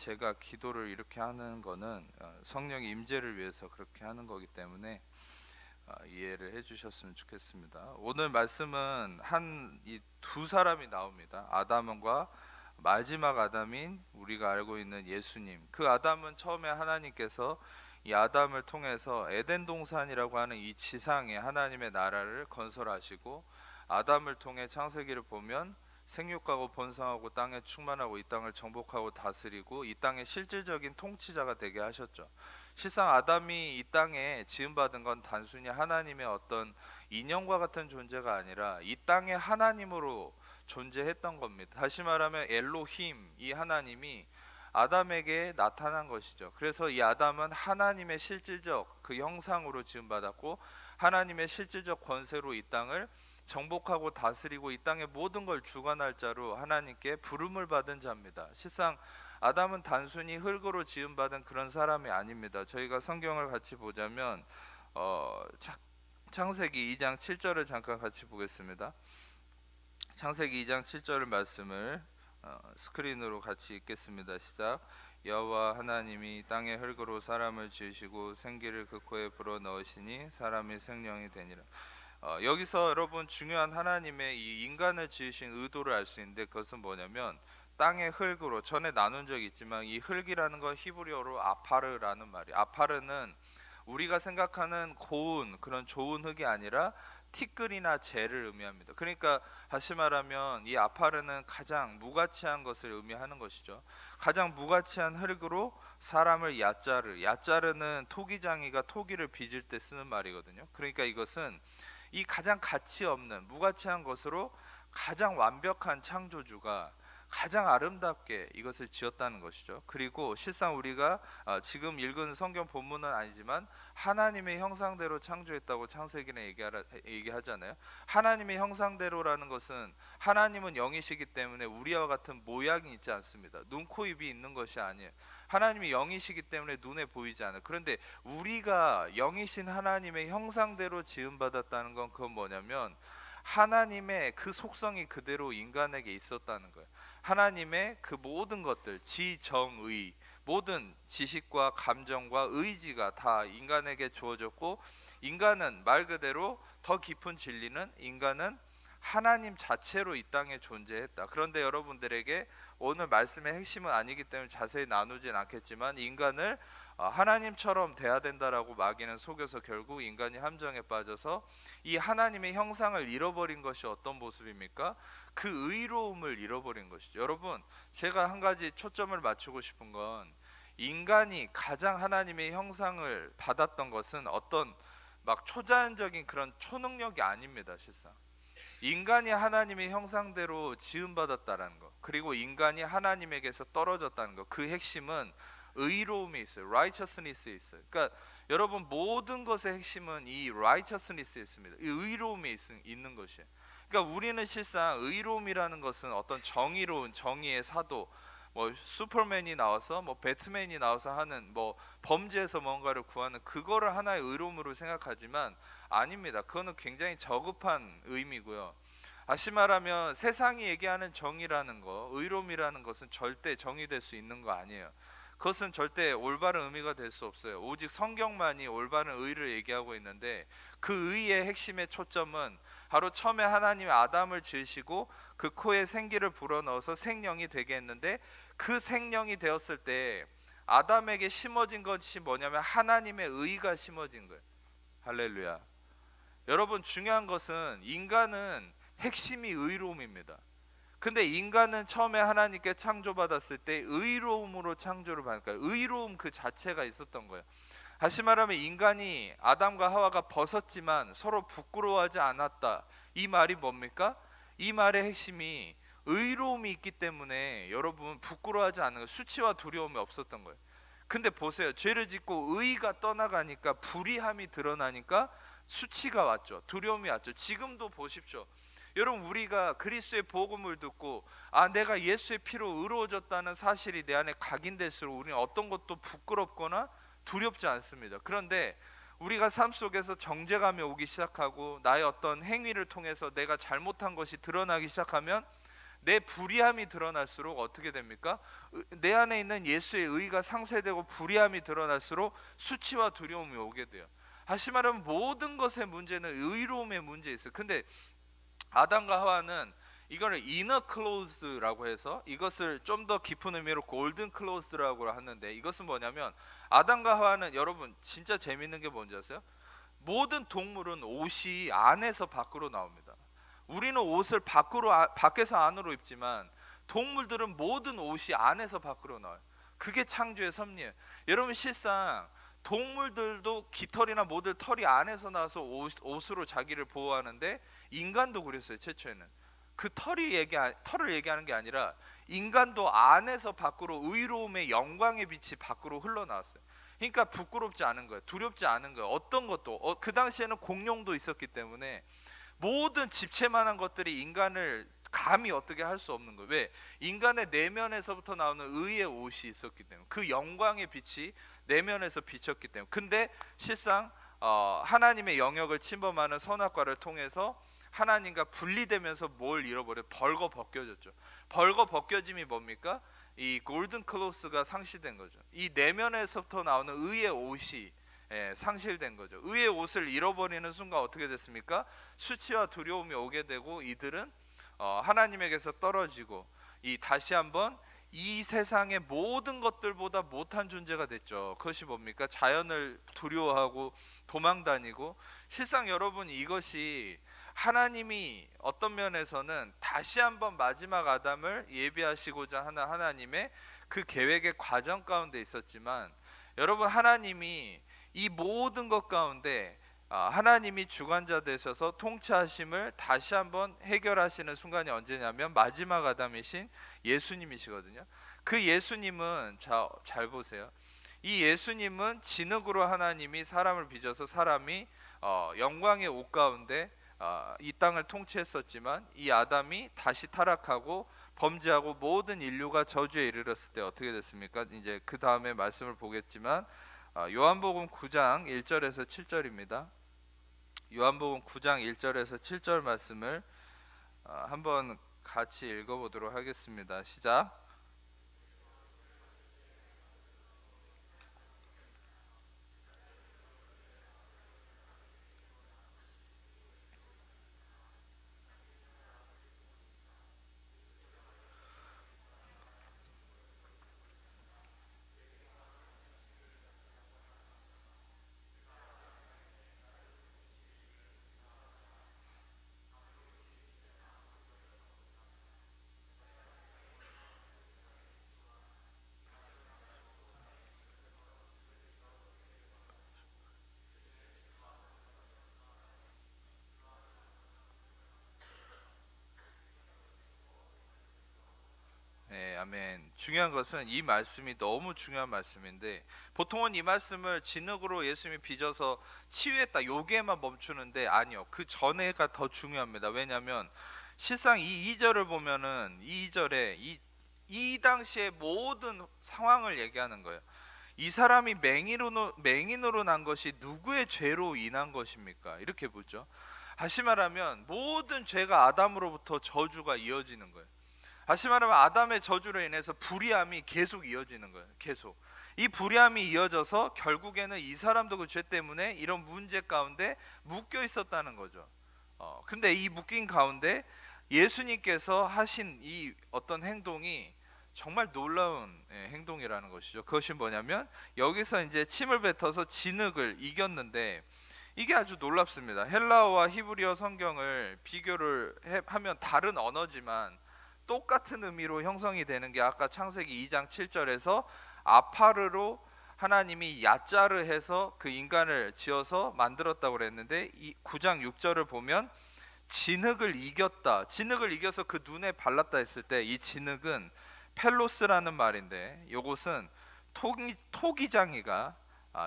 제가 기도를 이렇게 하는 거는 성령의 임재를 위해서 그렇게 하는 거기 때문에 이해를 해주셨으면 좋겠습니다. 오늘 말씀은 한 이 두 사람이 나옵니다. 아담과 마지막 아담인 우리가 알고 있는 예수님. 그 아담은 처음에 하나님께서 이 아담을 통해서 에덴 동산이라고 하는 이 지상에 하나님의 나라를 건설하시고, 아담을 통해 창세기를 보면 생육하고 번성하고 땅에 충만하고 이 땅을 정복하고 다스리고 이 땅의 실질적인 통치자가 되게 하셨죠. 실상 아담이 이 땅에 지음받은 건 단순히 하나님의 어떤 인형과 같은 존재가 아니라 이 땅의 하나님으로 존재했던 겁니다. 다시 말하면 엘로힘, 이 하나님이 아담에게 나타난 것이죠. 그래서 이 아담은 하나님의 실질적 그 형상으로 지음받았고, 하나님의 실질적 권세로 이 땅을 정복하고 다스리고 이 땅의 모든 걸 주관할 자로 하나님께 부름을 받은 자입니다. 실상 아담은 단순히 흙으로 지음받은 그런 사람이 아닙니다. 저희가 성경을 같이 보자면 창세기 2장 7절을 잠깐 같이 보겠습니다. 창세기 2장 7절 말씀을 스크린으로 같이 읽겠습니다. 시작. 여호와 하나님이 땅의 흙으로 사람을 지으시고 생기를 그 코에 불어 넣으시니 사람이 생명이 되니라. 여기서 여러분 중요한 하나님의 이 인간을 지으신 의도를 알 수 있는데, 그것은 뭐냐면 땅의 흙으로, 전에 나눈 적이 있지만 이 흙이라는 건 히브리어로 아파르라는 말이에요. 아파르는 우리가 생각하는 고운 그런 좋은 흙이 아니라 티끌이나 재를 의미합니다. 그러니까 다시 말하면 이 아파르는 가장 무가치한 것을 의미하는 것이죠. 가장 무가치한 흙으로 사람을 야자르는 토기장이가 토기를 빚을 때 쓰는 말이거든요. 그러니까 이것은 이 가장 가치 없는 무가치한 것으로 가장 완벽한 창조주가 가장 아름답게 이것을 지었다는 것이죠. 그리고 실상 우리가 지금 읽은 성경 본문은 아니지만 하나님의 형상대로 창조했다고 창세기는 얘기하잖아요. 하나님의 형상대로라는 것은 하나님은 영이시기 때문에 우리와 같은 모양이 있지 않습니다. 눈, 코, 입이 있는 것이 아니에요. 하나님이 영이시기 때문에 눈에 보이지 않아요. 그런데 우리가 영이신 하나님의 형상대로 지음받았다는 건 그건 뭐냐면 하나님의 그 속성이 그대로 인간에게 있었다는 거예요. 하나님의 그 모든 것들, 지정의, 모든 지식과 감정과 의지가 다 인간에게 주어졌고, 인간은 말 그대로 더 깊은 진리는 인간은 하나님 자체로 이 땅에 존재했다. 그런데 여러분들에게 오늘 말씀의 핵심은 아니기 때문에 자세히 나누진 않겠지만, 인간을 하나님처럼 돼야 된다라고 마귀는 속여서 결국 인간이 함정에 빠져서 이 하나님의 형상을 잃어버린 것이 어떤 모습입니까? 그 의로움을 잃어버린 것이죠. 여러분, 제가 한 가지 초점을 맞추고 싶은 건, 인간이 가장 하나님의 형상을 받았던 것은 어떤 막 초자연적인 그런 초능력이 아닙니다. 실상 인간이 하나님의 형상대로 지음받았다라는 것, 그리고 인간이 하나님에게서 떨어졌다는 것, 그 핵심은 의로움이 있어요. righteousness에 있어요. 그러니까 여러분, 모든 것의 핵심은 이 righteousness에 있습니다. 이 의로움이 있는 것이에요. 그러니까 우리는 실상 의로움이라는 것은 어떤 정의로운 정의의 사도, 뭐 슈퍼맨이 나와서 뭐 배트맨이 나와서 하는 뭐 범죄에서 뭔가를 구하는 그거를 하나의 의로움으로 생각하지만 아닙니다. 그거는 굉장히 저급한 의미고요. 다시 말하면 세상이 얘기하는 정의라는 거, 의로움이라는 것은 절대 정의될 수 있는 거 아니에요. 그것은 절대 올바른 의미가 될 수 없어요. 오직 성경만이 올바른 의를 얘기하고 있는데, 그 의의 핵심의 초점은 바로 처음에 하나님이 아담을 지으시고 그 코에 생기를 불어넣어서 생명이 되게 했는데, 그 생명이 되었을 때 아담에게 심어진 것이 뭐냐면 하나님의 의가 심어진 거예요. 할렐루야. 여러분, 중요한 것은 인간은 핵심이 의로움입니다. 근데 인간은 처음에 하나님께 창조받았을 때 의로움으로 창조를 받으니까 의로움 그 자체가 있었던 거예요. 다시 말하면 인간이 아담과 하와가 벗었지만 서로 부끄러워하지 않았다. 이 말이 뭡니까? 이 말의 핵심이 의로움이 있기 때문에 여러분 부끄러워하지 않는 거예요. 수치와 두려움이 없었던 거예요. 근데 보세요. 죄를 짓고 의가 떠나가니까, 불의함이 드러나니까 수치가 왔죠. 두려움이 왔죠. 지금도 보십시오. 여러분, 우리가 그리스도의 복음을 듣고 내가 예수의 피로 의로워졌다는 사실이 내 안에 각인될수록 우리는 어떤 것도 부끄럽거나 두렵지 않습니다. 그런데 우리가 삶 속에서 정죄감이 오기 시작하고 나의 어떤 행위를 통해서 내가 잘못한 것이 드러나기 시작하면 내 불의함이 드러날수록 어떻게 됩니까? 내 안에 있는 예수의 의가 상쇄되고 불의함이 드러날수록 수치와 두려움이 오게 돼요. 다시 말하면 모든 것의 문제는 의로움의 문제에 있어요. 근데 아담과 하와는 이거를 이너 클로즈라고 해서 이것을 좀 더 깊은 의미로 골든 클로즈라고 하는데, 이것은 뭐냐면 아담과 하와는, 여러분 진짜 재밌는 게 뭔지 아세요? 모든 동물은 옷이 안에서 밖으로 나옵니다. 우리는 옷을 밖에서 안으로 입지만 동물들은 모든 옷이 안에서 밖으로 나와요. 그게 창조의 섭리예요. 여러분 실상 동물들도 깃털이나 모들 털이 안에서 나와서 옷으로 자기를 보호하는데, 인간도 그랬어요. 최초에는 그 털을 얘기하는 게 아니라 인간도 안에서 밖으로 의로움의 영광의 빛이 밖으로 흘러나왔어요. 그러니까 부끄럽지 않은 거예요. 두렵지 않은 거예요. 어떤 것도 그 당시에는 공룡도 있었기 때문에 모든 집채만한 것들이 인간을 감히 어떻게 할 수 없는 거예요. 왜? 인간의 내면에서부터 나오는 의의 옷이 있었기 때문에, 그 영광의 빛이 내면에서 비쳤기 때문에. 근데 실상 하나님의 영역을 침범하는 선악과를 통해서 하나님과 분리되면서 뭘 잃어버려? 벌거 벗겨졌죠. 벌거 벗겨짐이 뭡니까? 이 골든 클로스가 상실된 거죠. 이 내면에서부터 나오는 의의 옷이 상실된 거죠. 의의 옷을 잃어버리는 순간 어떻게 됐습니까? 수치와 두려움이 오게 되고 이들은 하나님에게서 떨어지고 다시 한번 이 세상의 모든 것들보다 못한 존재가 됐죠. 그것이 뭡니까? 자연을 두려워하고 도망다니고. 실상 여러분, 이것이 하나님이 어떤 면에서는 다시 한번 마지막 아담을 예비하시고자 하는 하나님의 그 계획의 과정 가운데 있었지만, 여러분 하나님이 이 모든 것 가운데 하나님이 주관자 되셔서 통치하심을 다시 한번 해결하시는 순간이 언제냐면 마지막 아담이신 예수님이시거든요. 그 예수님은 잘 보세요. 이 예수님은 진흙으로 하나님이 사람을 빚어서 사람이 영광의 옷 가운데 이 땅을 통치했었지만, 이 아담이 다시 타락하고 범죄하고 모든 인류가 저주에 이르렀을 때 어떻게 됐습니까? 이제 그 다음에 말씀을 보겠지만 요한복음 9장 1절에서 7절입니다. 요한복음 9장 1절에서 7절 말씀을 한번 같이 읽어보도록 하겠습니다. 시작. 네, 아멘. 중요한 것은 이 말씀이 너무 중요한 말씀인데, 보통은 이 말씀을 진흙으로 예수님이 빚어서 치유했다 여기에만 멈추는데 아니요. 그 전에가 더 중요합니다. 왜냐하면 실상 이 2절을 보면은 이 2절에 이 당시의 모든 상황을 얘기하는 거예요. 이 사람이 맹인으로 난 것이 누구의 죄로 인한 것입니까? 이렇게 묻죠. 다시 말하면 모든 죄가 아담으로부터 저주가 이어지는 거예요. 다시 말하면 아담의 저주로 인해서 불의함이 계속 이어지는 거예요. 계속 이 불의함이 이어져서 결국에는 이 사람도 그 죄 때문에 이런 문제 가운데 묶여 있었다는 거죠. 근데 이 묶인 가운데 예수님께서 하신 이 어떤 행동이 정말 놀라운 행동이라는 것이죠. 그것이 뭐냐면 여기서 이제 침을 뱉어서 진흙을 이겼는데, 이게 아주 놀랍습니다. 헬라어와 히브리어 성경을 비교를 하면 다른 언어지만 똑같은 의미로 형성이 되는 게, 아까 창세기 2장 7절에서 아파르로 하나님이 야자르 해서 그 인간을 지어서 만들었다고 그랬는데, 이 9장 6절을 보면 진흙을 이겼다, 진흙을 이겨서 그 눈에 발랐다 했을 때 이 진흙은 펠로스라는 말인데, 이것은 토기장이가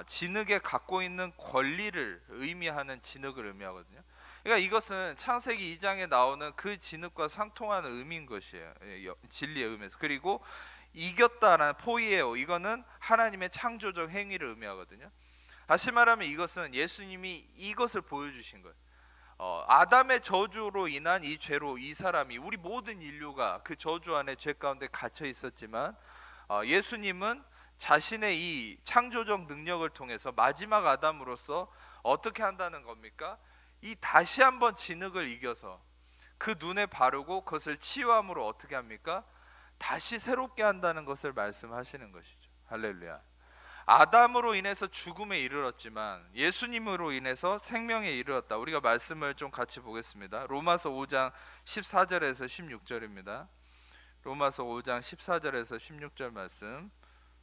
진흙에 갖고 있는 권리를 의미하는 진흙을 의미하거든요. 그러니까 이것은 창세기 2장에 나오는 그 진흙과 상통하는 의미인 것이에요. 진리의 의미에서. 그리고 이겼다라는 포이에오, 이거는 하나님의 창조적 행위를 의미하거든요. 다시 말하면 이것은 예수님이 이것을 보여주신 거예요. 아담의 저주로 인한 이 죄로 이 사람이, 우리 모든 인류가 그 저주 안에 죄 가운데 갇혀 있었지만 예수님은 자신의 이 창조적 능력을 통해서 마지막 아담으로서 어떻게 한다는 겁니까? 이 다시 한번 진흙을 이겨서 그 눈에 바르고 그것을 치유함으로 어떻게 합니까? 다시 새롭게 한다는 것을 말씀하시는 것이죠. 할렐루야. 아담으로 인해서 죽음에 이르렀지만 예수님으로 인해서 생명에 이르렀다. 우리가 말씀을 좀 같이 보겠습니다. 로마서 5장 14절에서 16절입니다. 로마서 5장 14절에서 16절 말씀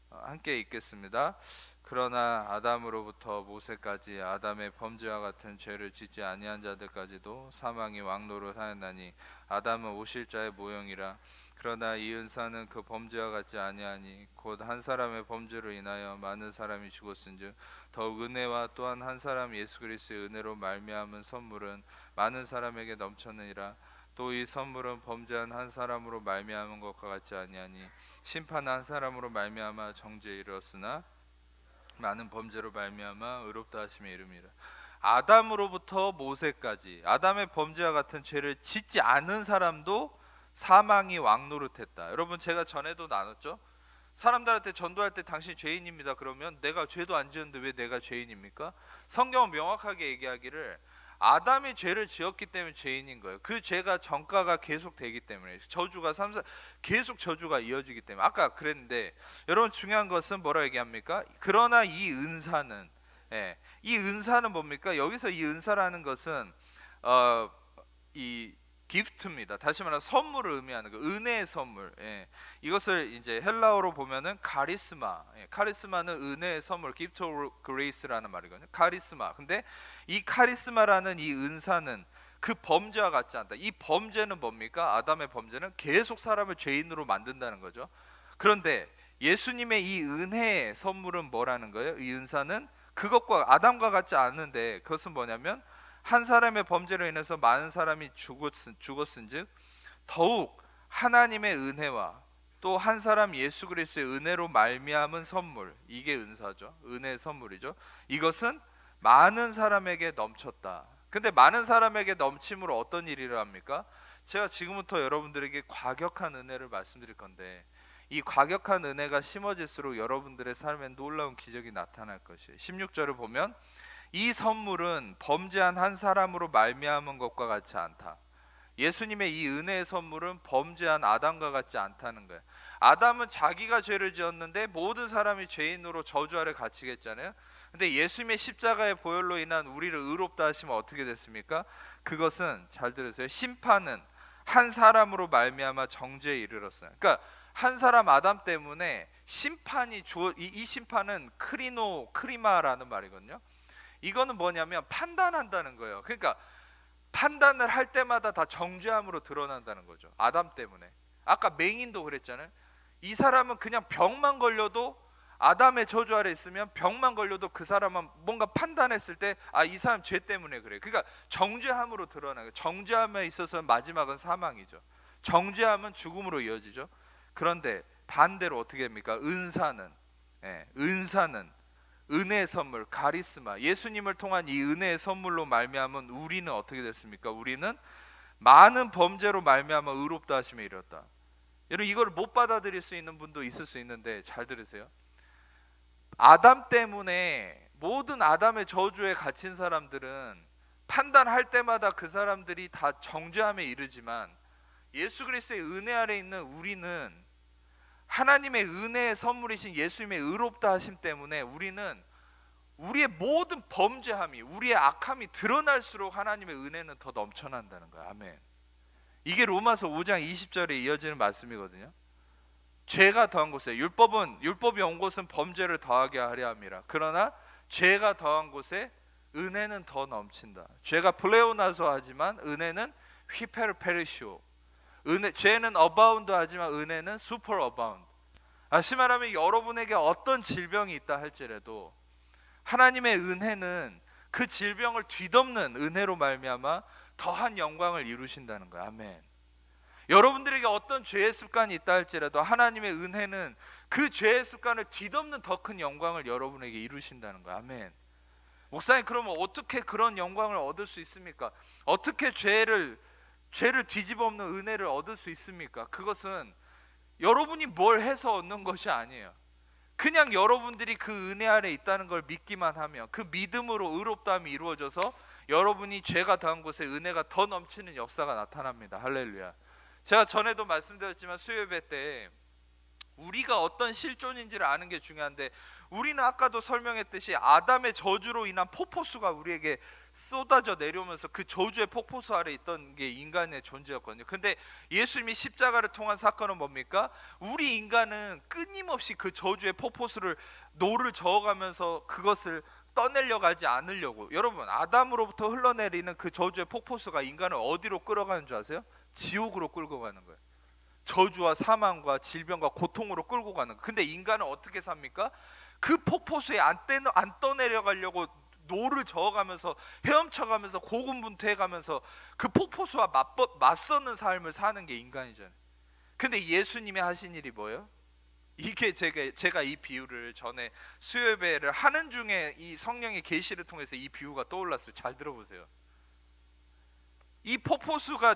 함께 읽겠습니다. 그러나 아담으로부터 모세까지 아담의 범죄와 같은 죄를 짓지 아니한 자들까지도 사망이 왕노릇하였나니 아담은 오실 자의 모형이라. 그러나 이 은사는 그 범죄와 같지 아니하니 곧 한 사람의 범죄로 인하여 많은 사람이 죽었은즉 더욱 은혜와 또한 한 사람 예수 그리스도의 은혜로 말미암은 선물은 많은 사람에게 넘쳤느니라. 또 이 선물은 범죄한 한 사람으로 말미암은 것과 같지 아니하니 심판 한 사람으로 말미암아 정죄에 이르렀으나 많은 범죄로 말미암아 의롭다 하심에 이름이라. 아담으로부터 모세까지 아담의 범죄와 같은 죄를 짓지 않은 사람도 사망이 왕노릇했다. 여러분, 제가 전에도 나눴죠. 사람들한테 전도할 때 당신 죄인입니다. 그러면 내가 죄도 안 지었는데 왜 내가 죄인입니까? 성경은 명확하게 얘기하기를 아담이 죄를 지었기 때문에 죄인인 거예요. 그 죄가 전가가 계속 되기 때문에, 저주가 계속 저주가 이어지기 때문에. 아까 그랬는데 여러분, 중요한 것은 뭐라 얘기합니까? 그러나 이 은사는, 이 은사는 뭡니까? 여기서 이 은사라는 것은 이 기프트입니다. 다시 말하면 선물을 의미하는 거, 은혜의 선물. 이것을 이제 헬라어로 보면은 카리스마. 카리스마는 은혜의 선물, gift of grace라는 말이거든요. 카리스마. 근데 이 카리스마라는 이 은사는 그 범죄와 같지 않다. 이 범죄는 뭡니까? 아담의 범죄는 계속 사람을 죄인으로 만든다는 거죠. 그런데 예수님의 이 은혜의 선물은 뭐라는 거예요? 이 은사는 그것과 아담과 같지 않은데, 그것은 뭐냐면 한 사람의 범죄로 인해서 많은 사람이 죽었은즉 더욱 하나님의 은혜와 또 한 사람 예수 그리스도의 은혜로 말미암은 선물, 이게 은사죠. 은혜의 선물이죠. 이것은 많은 사람에게 넘쳤다. 근데 많은 사람에게 넘침으로 어떤 일을 합니까? 제가 지금부터 여러분들에게 과격한 은혜를 말씀드릴 건데, 이 과격한 은혜가 심어질수록 여러분들의 삶에 놀라운 기적이 나타날 것이에요. 16절을 보면 이 선물은 범죄한 한 사람으로 말미암은 것과 같지 않다. 예수님의 이 은혜의 선물은 범죄한 아담과 같지 않다는 거예요. 아담은 자기가 죄를 지었는데 모든 사람이 죄인으로 저주 아래 갇히겠잖아요. 근데 예수님의 십자가의 보혈로 인한 우리를 의롭다 하시면 어떻게 됐습니까? 그것은, 잘 들으세요, 심판은 한 사람으로 말미암아 정죄에 이르렀어요. 그러니까 한 사람 아담 때문에 심판이 이 심판은 크리마라는 말이거든요. 이거는 뭐냐면 판단한다는 거예요. 그러니까 판단을 할 때마다 다 정죄함으로 드러난다는 거죠. 아담 때문에. 아까 맹인도 그랬잖아요. 이 사람은 그냥 병만 걸려도, 아담의 저주 아래 있으면 병만 걸려도 그 사람은 뭔가 판단했을 때 이 사람 죄 때문에 그래. 그러니까 정죄함으로 드러나요. 정죄함에 있어서 마지막은 사망이죠. 정죄함은 죽음으로 이어지죠. 그런데 반대로 어떻게 됩니까? 은사는 은혜의 선물, 카리스마, 예수님을 통한 이 은혜의 선물로 말미암은 우리는 어떻게 됐습니까? 우리는 많은 범죄로 말미암아 의롭다 하심에 이르렀다. 여러분, 이걸 못 받아들일 수 있는 분도 있을 수 있는데 잘 들으세요. 아담 때문에 모든 아담의 저주에 갇힌 사람들은 판단할 때마다 그 사람들이 다 정죄함에 이르지만, 예수 그리스도의 은혜 아래 있는 우리는 하나님의 은혜의 선물이신 예수님의 의롭다 하심 때문에 우리는 우리의 모든 범죄함이, 우리의 악함이 드러날수록 하나님의 은혜는 더 넘쳐난다는 거야. 아멘. 이게 로마서 5장 20절에 이어지는 말씀이거든요. 죄가 더한 곳에, 율법이 온 곳은 범죄를 더하게 하려 함이라. 그러나 죄가 더한 곳에 은혜는 더 넘친다. 죄가 플레오나소 하지만 은혜는 휘페르페르시오. 죄는 어바운드 하지만 은혜는 슈퍼 어바운드. 다시 말하면 여러분에게 어떤 질병이 있다 할지라도 하나님의 은혜는 그 질병을 뒤덮는 은혜로 말미암아 더한 영광을 이루신다는 거야. 아멘. 여러분들에게 어떤 죄의 습관이 있다 할지라도 하나님의 은혜는 그 죄의 습관을 뒤덮는 더 큰 영광을 여러분에게 이루신다는 거야. 아멘. 목사님, 그러면 어떻게 그런 영광을 얻을 수 있습니까? 어떻게 죄를 뒤집어 엎는 은혜를 얻을 수 있습니까? 그것은 여러분이 뭘 해서 얻는 것이 아니에요. 그냥 여러분들이 그 은혜 아래 있다는 걸 믿기만 하면, 그 믿음으로 의롭다함이 이루어져서 여러분이 죄가 더한 곳에 은혜가 더 넘치는 역사가 나타납니다. 할렐루야. 제가 전에도 말씀드렸지만 수요예배 때 우리가 어떤 실존인지를 아는 게 중요한데, 우리는 아까도 설명했듯이 아담의 저주로 인한 폭포수가 우리에게 쏟아져 내려오면서 그 저주의 폭포수 아래 있던 게 인간의 존재였거든요. 근데 예수님이 십자가를 통한 사건은 뭡니까? 우리 인간은 끊임없이 그 저주의 폭포수를 노를 저어가면서 그것을 떠내려 가지 않으려고, 여러분, 아담으로부터 흘러내리는 그 저주의 폭포수가 인간을 어디로 끌어가는 줄 아세요? 지옥으로 끌고 가는 거예요. 저주와 사망과 질병과 고통으로 끌고 가는 거예요. 근데 인간은 어떻게 삽니까? 그 폭포수에 안 떠내려가려고 노를 저어가면서 헤엄쳐가면서 고군분투해가면서 그 폭포수와 맞서는 삶을 사는 게 인간이잖아요. 근데 예수님이 하신 일이 뭐예요? 이게 제가 이 비유를 전에 수요예배를 하는 중에 이 성령의 계시를 통해서 이 비유가 떠올랐어요. 잘 들어보세요. 이 폭포수가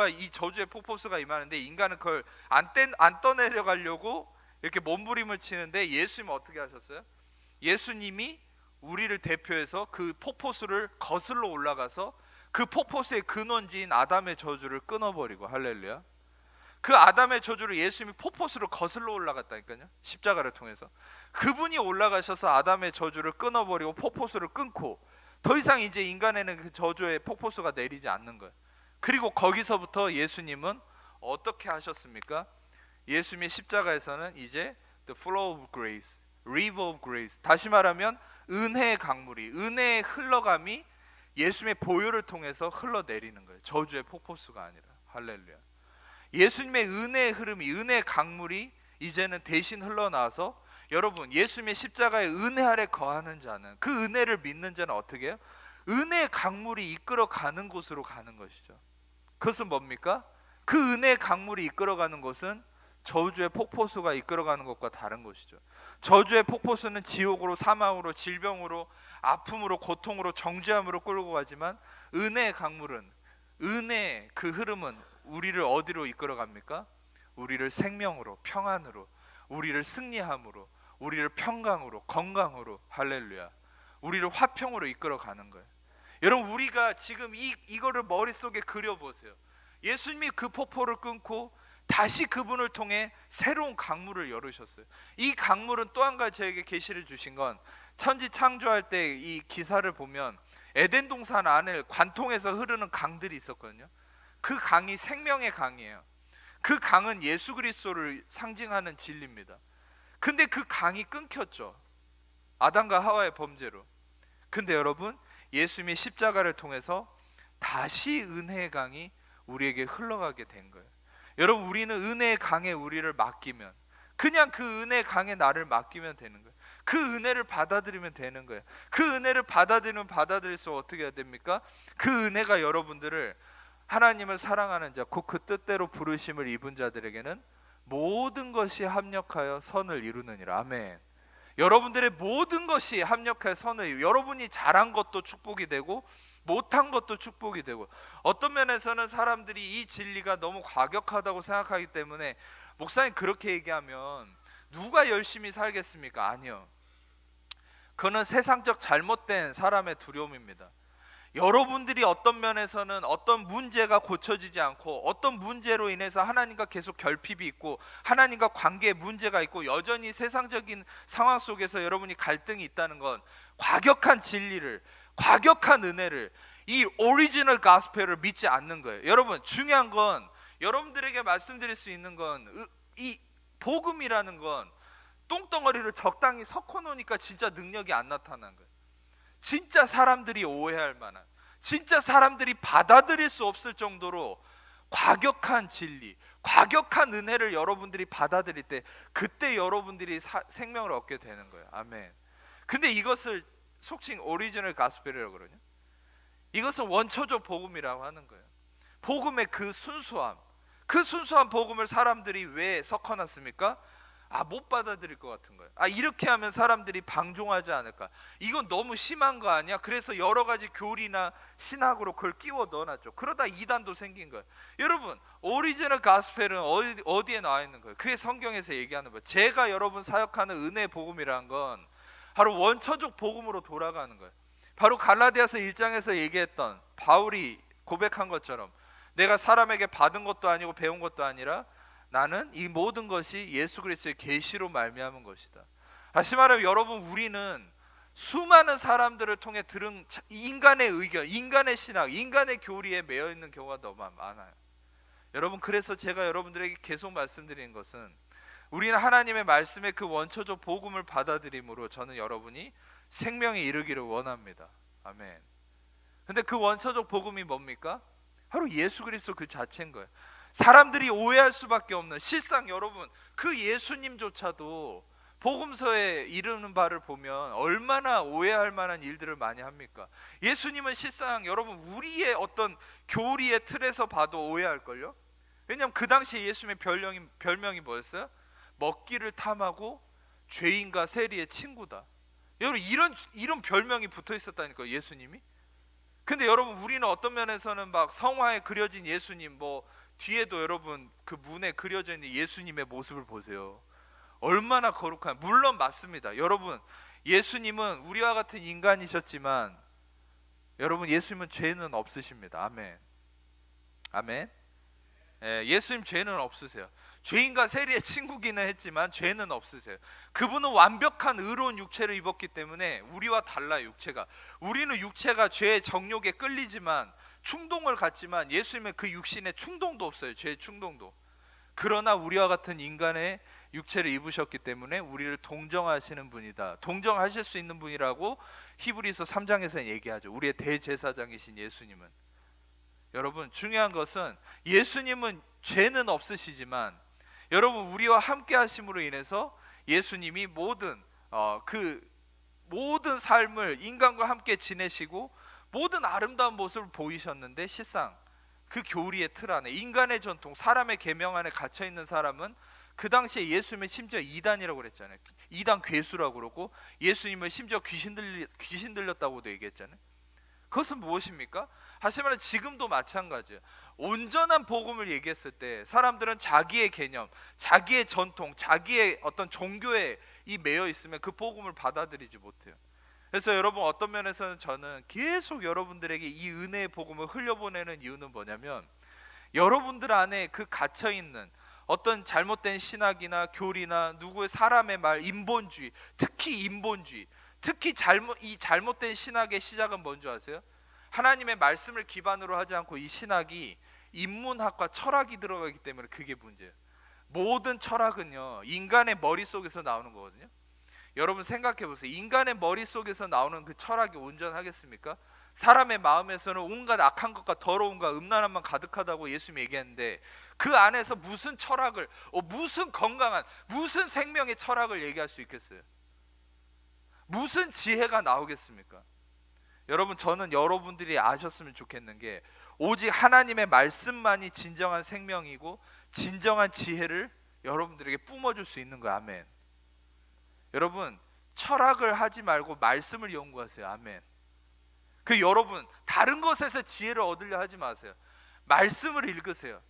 이 저주의 폭포수가 임하는데 인간은 그걸 안 떠내려가려고 이렇게 몸부림을 치는데, 예수님은 어떻게 하셨어요? 예수님이 우리를 대표해서 그 폭포수를 거슬러 올라가서 그 폭포수의 근원지인 아담의 저주를 끊어버리고, 할렐루야, 그 아담의 저주를 예수님이 폭포수로 거슬러 올라갔다니까요. 십자가를 통해서 그분이 올라가셔서 아담의 저주를 끊어버리고 폭포수를 끊고 더 이상 이제 인간에는 그 저주의 폭포수가 내리지 않는 거예요. 그리고 거기서부터 예수님은 어떻게 하셨습니까? 예수님의 십자가에서는 이제 the flow of grace, river of grace, 다시 말하면 은혜의 강물이, 은혜의 흘러감이 예수님의 보혈을 통해서 흘러내리는 거예요. 저주의 폭포수가 아니라. 할렐루야. 예수님의 은혜의 흐름이, 은혜의 강물이 이제는 대신 흘러나와서, 여러분, 예수님의 십자가의 은혜 아래 거하는 자는, 그 은혜를 믿는 자는 어떻게 해요? 은혜의 강물이 이끌어가는 곳으로 가는 것이죠. 그것은 뭡니까? 그 은혜의 강물이 이끌어가는 곳은 저주의 폭포수가 이끌어가는 것과 다른 것이죠. 저주의 폭포수는 지옥으로, 사망으로, 질병으로, 아픔으로, 고통으로, 정죄함으로 끌고 가지만 은혜의 강물은, 은혜의 그 흐름은 우리를 어디로 이끌어갑니까? 우리를 생명으로, 평안으로, 우리를 승리함으로, 우리를 평강으로, 건강으로, 할렐루야, 우리를 화평으로 이끌어가는 거예요. 여러분, 우리가 지금 이거를 머릿속에 그려보세요. 예수님이 그 폭포를 끊고 다시 그분을 통해 새로운 강물을 열으셨어요. 이 강물은 또 한 가지 저에게 계시를 주신 건, 천지 창조할 때 이 기사를 보면 에덴 동산 안에 관통해서 흐르는 강들이 있었거든요. 그 강이 생명의 강이에요. 그 강은 예수 그리스도를 상징하는 진리입니다. 근데 그 강이 끊겼죠. 아담과 하와의 범죄로. 근데 여러분, 예수님이 십자가를 통해서 다시 은혜의 강이 우리에게 흘러가게 된 거예요. 여러분, 우리는 은혜의 강에 우리를 맡기면, 그냥 그 은혜의 강에 나를 맡기면 되는 거예요. 그 은혜를 받아들이면 되는 거예요. 그 은혜를 받아들이면 받아들일수록 어떻게 해야 됩니까? 그 은혜가 여러분들을, 하나님을 사랑하는 자, 곧 그 뜻대로 부르심을 입은 자들에게는 모든 것이 합력하여 선을 이루느니라. 아멘. 여러분들의 모든 것이 합력하여 선을 이루, 여러분이 잘한 것도 축복이 되고 못한 것도 축복이 되고, 어떤 면에서는 사람들이 이 진리가 너무 과격하다고 생각하기 때문에, 목사님 그렇게 얘기하면 누가 열심히 살겠습니까? 아니요. 그거는 세상적 잘못된 사람의 두려움입니다. 여러분들이 어떤 면에서는 어떤 문제가 고쳐지지 않고 어떤 문제로 인해서 하나님과 계속 결핍이 있고 하나님과 관계에 문제가 있고 여전히 세상적인 상황 속에서 여러분이 갈등이 있다는 건, 과격한 진리를, 과격한 은혜를, 이 오리지널 가스펠을 믿지 않는 거예요. 여러분, 중요한 건, 여러분들에게 말씀드릴 수 있는 건, 이 복음이라는 건 똥덩어리를 적당히 섞어 놓으니까 진짜 능력이 안 나타나는 거예요. 진짜 사람들이 오해할 만한, 진짜 사람들이 받아들일 수 없을 정도로 과격한 진리, 과격한 은혜를 여러분들이 받아들일 때, 그때 여러분들이 생명을 얻게 되는 거예요. 아멘. 근데 이것을 속칭 오리지널 가스펠이라고 그러냐? 이것은 원초적 복음이라고 하는 거예요. 복음의 그 순수함, 그 순수한 복음을 사람들이 왜 섞어놨습니까? 못 받아들일 것 같은 거예요. 이렇게 하면 사람들이 방종하지 않을까? 이건 너무 심한 거 아니야? 그래서 여러 가지 교리나 신학으로 그걸 끼워 넣어놨죠. 그러다 이단도 생긴 거예요. 여러분, 오리지널 가스펠은 어디에 나와 있는 거예요? 그게 성경에서 얘기하는 거예요. 제가 여러분 사역하는 은혜 복음이란 건 바로 원초적 복음으로 돌아가는 거예요. 바로 갈라디아서 1장에서 얘기했던 바울이 고백한 것처럼 내가 사람에게 받은 것도 아니고 배운 것도 아니라 나는 이 모든 것이 예수 그리스도의 계시로 말미암은 것이다. 다시 말하면 여러분, 우리는 수많은 사람들을 통해 들은 인간의 의견, 인간의 신학, 인간의 교리에 매여 있는 경우가 너무 많아요. 여러분, 그래서 제가 여러분들에게 계속 말씀드리는 것은 우리는 하나님의 말씀의 그 원초적 복음을 받아들임으로 저는 여러분이 생명에 이르기를 원합니다. 아멘. 근데 그 원초적 복음이 뭡니까? 바로 예수 그리스도 그 자체인 거예요. 사람들이 오해할 수밖에 없는, 실상 여러분 그 예수님조차도 복음서에 이르는 바를 보면 얼마나 오해할 만한 일들을 많이 합니까? 예수님은 실상 여러분 우리의 어떤 교리의 틀에서 봐도 오해할걸요? 왜냐하면 그 당시에 예수님의 별명이 뭐였어요? 먹기를 탐하고 죄인과 세리의 친구다. 여러분 이런 별명이 붙어 있었다니까요, 예수님이. 근데 여러분 우리는 어떤 면에서는 막 성화에 그려진 예수님, 뭐 뒤에도 여러분 그 문에 그려져 있는 예수님의 모습을 보세요. 얼마나 거룩한, 물론 맞습니다. 여러분 예수님은 우리와 같은 인간이셨지만 여러분 예수님은 죄는 없으십니다. 아멘. 아멘. 예수님 죄는 없으세요. 죄인과 세리의 친구기는 했지만 죄는 없으세요. 그분은 완벽한 의로운 육체를 입었기 때문에 우리와 달라요. 육체가, 우리는 육체가 죄의 정욕에 끌리지만 충동을 갖지만 예수님은 그 육신에 충동도 없어요. 죄의 충동도. 그러나 우리와 같은 인간의 육체를 입으셨기 때문에 우리를 동정하시는 분이다, 동정하실 수 있는 분이라고 히브리서 3장에서 얘기하죠. 우리의 대제사장이신 예수님은. 여러분 중요한 것은 예수님은 죄는 없으시지만 여러분 우리와 함께 하심으로 인해서 예수님이 모든 삶을 인간과 함께 지내시고 모든 아름다운 모습을 보이셨는데 실상 그 교리의 틀 안에, 인간의 전통, 사람의 계명 안에 갇혀 있는 사람은 그 당시에 예수님을 심지어 이단이라고 그랬잖아요. 이단 괴수라고 그러고 예수님을 심지어 귀신 들렸다고도 얘기했잖아요. 그것은 무엇입니까? 하지만 지금도 마찬가지예요. 온전한 복음을 얘기했을 때 사람들은 자기의 개념, 자기의 전통, 자기의 어떤 종교에 매여 있으면 그 복음을 받아들이지 못해요. 그래서 여러분 어떤 면에서는 저는 계속 여러분들에게 이 은혜의 복음을 흘려보내는 이유는 뭐냐면 여러분들 안에 그 갇혀있는 어떤 잘못된 신학이나 교리나 누구의 사람의 말, 인본주의, 특히 인본주의, 특히 잘못된 신학의 시작은 뭔지 아세요? 하나님의 말씀을 기반으로 하지 않고 이 신학이 인문학과 철학이 들어가기 때문에 그게 문제예요. 모든 철학은요 인간의 머릿속에서 나오는 거거든요. 여러분 생각해 보세요. 인간의 머릿속에서 나오는 그 철학이 온전하겠습니까? 사람의 마음에서는 온갖 악한 것과 더러움과 음란함만 가득하다고 예수님이 얘기했는데 그 안에서 무슨 철학을, 무슨 건강한, 무슨 생명의 철학을 얘기할 수 있겠어요? 무슨 지혜가 나오겠습니까? 여러분 저는 여러분들이 아셨으면 좋겠는 게 오직 하나님의 말씀만이 진정한 생명이고 진정한 지혜를 여러분들에게 뿜어줄 수 있는 거예요. 아멘. 여러분 철학을 하지 말고 말씀을 연구하세요. 아멘. 여러분 다른 것에서 지혜를 얻으려 하지 마세요. 말씀을 읽으세요.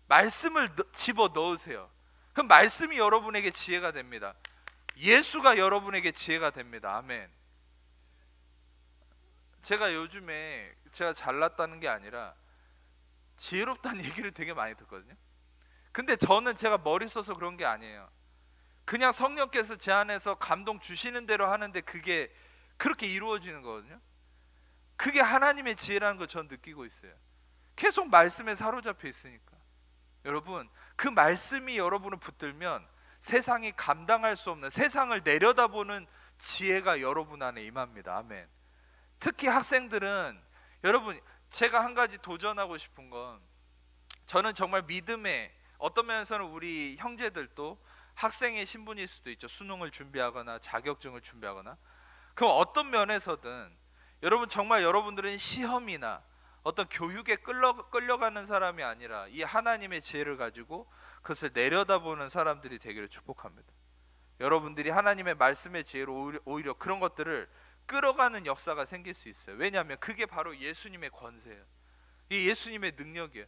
말씀을 집어 넣으세요. 그럼 말씀이 여러분에게 지혜가 됩니다. 예수가 여러분에게 지혜가 됩니다. 아멘. 제가 요즘에 제가 잘났다는 게 아니라 지혜롭다는 얘기를 되게 많이 듣거든요. 근데 저는 제가 머리 써서 그런 게 아니에요. 그냥 성령께서 제 안에서 감동 주시는 대로 하는데 그게 그렇게 이루어지는 거거든요. 그게 하나님의 지혜라는 걸 전 느끼고 있어요. 계속 말씀에 사로잡혀 있으니까. 여러분 그 말씀이 여러분을 붙들면 세상이 감당할 수 없는, 세상을 내려다보는 지혜가 여러분 안에 임합니다. 아멘. 특히 학생들은 여러분 제가 한 가지 도전하고 싶은 건, 저는 정말 믿음에 어떤 면에서는 우리 형제들도 학생의 신분일 수도 있죠. 수능을 준비하거나 자격증을 준비하거나. 그럼 어떤 면에서든 여러분 정말 여러분들은 시험이나 어떤 교육에 끌려가는 사람이 아니라 이 하나님의 지혜를 가지고 그것을 내려다보는 사람들이 되기를 축복합니다. 여러분들이 하나님의 말씀의 지혜로 오히려 그런 것들을 끌어가는 역사가 생길 수 있어요. 왜냐하면 그게 바로 예수님의 권세예요. 이게 예수님의 능력이에요.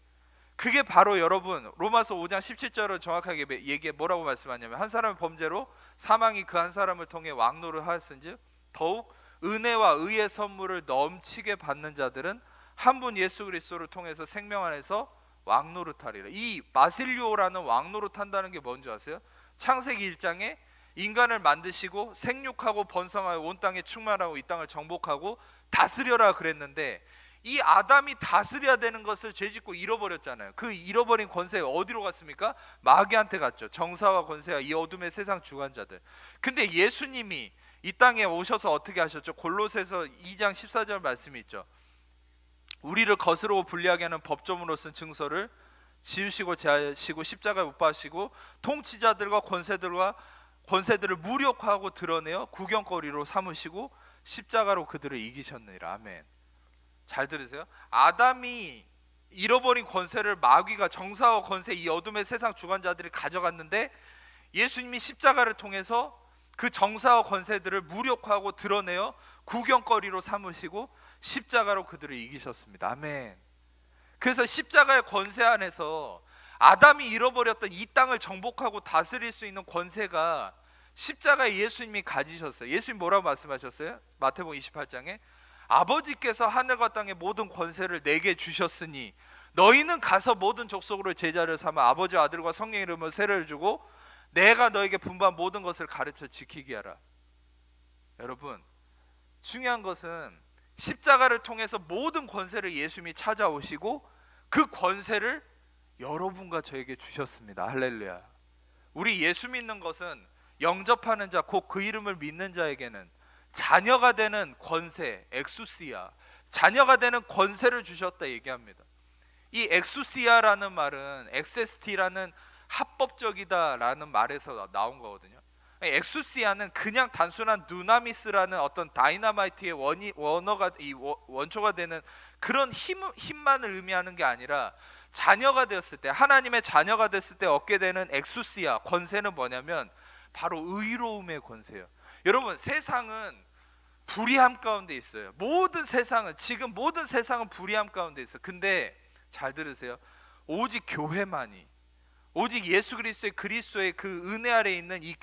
그게 바로 여러분 로마서 5장 17절을 정확하게 얘기해 뭐라고 말씀하냐면 한 사람의 범죄로 사망이 그 한 사람을 통해 왕노를 하였은즉 더욱 은혜와 의의 선물을 넘치게 받는 자들은 한 분 예수 그리스도를 통해서 생명 안에서 왕노릇하리라. 이 바실리오라는 왕노릇한다는 게 뭔지 아세요? 창세기 1장에 인간을 만드시고 생육하고 번성하여 온 땅에 충만하고 이 땅을 정복하고 다스려라 그랬는데 이 아담이 다스려야 되는 것을 죄짓고 잃어버렸잖아요. 그 잃어버린 권세가 어디로 갔습니까? 마귀한테 갔죠. 정사와 권세와 이 어둠의 세상 주관자들. 근데 예수님이 이 땅에 오셔서 어떻게 하셨죠? 골로새서 2장 14절 말씀이 있죠. 우리를 거스르고 불리하게 하는 법조문으로 쓴 증서를 지우시고 제하시고 십자가에 못 박으시고 통치자들과 권세들을 무력화하고 드러내어 구경거리로 삼으시고 십자가로 그들을 이기셨느니라. 아멘. 잘 들으세요. 아담이 잃어버린 권세를 마귀가 정사와 권세 이 어둠의 세상 주관자들이 가져갔는데 예수님이 십자가를 통해서 그 정사와 권세들을 무력화하고 드러내어 구경거리로 삼으시고 십자가로 그들을 이기셨습니다. 아멘. 그래서 십자가의 권세 안에서 아담이 잃어버렸던 이 땅을 정복하고 다스릴 수 있는 권세가 십자가에 예수님이 가지셨어요. 예수님 뭐라고 말씀하셨어요? 마태복음 28장에 아버지께서 하늘과 땅의 모든 권세를 내게 주셨으니 너희는 가서 모든 족속으로 제자를 삼아 아버지와 아들과 성령의 이름으로 세례를 주고 내가 너에게 분부한 모든 것을 가르쳐 지키게 하라. 여러분 중요한 것은 십자가를 통해서 모든 권세를 예수님이 찾아오시고 그 권세를 여러분과 저에게 주셨습니다. 할렐루야. 우리 예수 믿는 것은 영접하는 자 곧 그 이름을 믿는 자에게는 자녀가 되는 권세, 엑수시아, 자녀가 되는 권세를 주셨다 얘기합니다. 이 엑수시아라는 말은 엑세스티라는 합법적이다라는 말에서 나온 거거든요. 엑수시아는 그냥 단순한 누나미스라는 어떤 다이너마이트의 원초가 되는 그런 힘만을 의미하는 게 아니라 자녀가 되었을 때, 하나님의 자녀가 됐을 때 얻게 되는 엑수시아 권세는 뭐냐면 바로 의로움의 권세예요. 여러분 세상은 불의함 가운데 있어요. 지금 모든 세상은 불의함 가운데 있어요. 근데 잘 들으세요. 오직 교회만이, 오직 예수 그리스도의 그 은혜 아래에 있는 이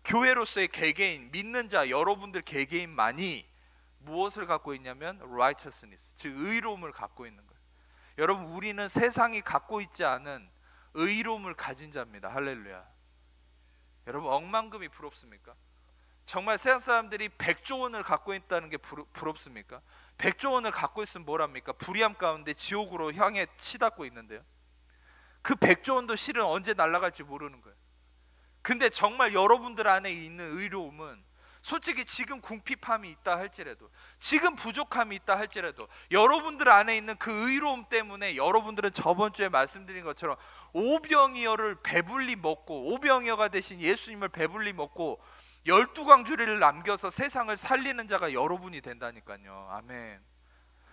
교회로서의 개개인, 믿는 자 여러분들 개개인만이 무엇을 갖고 있냐면 righteousness, 즉 의로움을 갖고 있는 거예요. 여러분 우리는 세상이 갖고 있지 않은 의로움을 가진 자입니다. 할렐루야. 여러분 억만금이 부럽습니까? 정말 세상 사람들이 100조 원을 갖고 있다는 게 부럽습니까? 100조 원을 갖고 있으면 뭐랍니까? 불의함 가운데 지옥으로 향해 치닫고 있는데요. 그 100조 원도 실은 언제 날아갈지 모르는 거예요. 근데 정말 여러분들 안에 있는 의로움은 솔직히 지금 궁핍함이 있다 할지라도, 지금 부족함이 있다 할지라도 여러분들 안에 있는 그 의로움 때문에 여러분들은 저번 주에 말씀드린 것처럼 오병이어를 배불리 먹고, 오병이어가 되신 예수님을 배불리 먹고 12광주리를 남겨서 세상을 살리는 자가 여러분이 된다니까요. 아멘.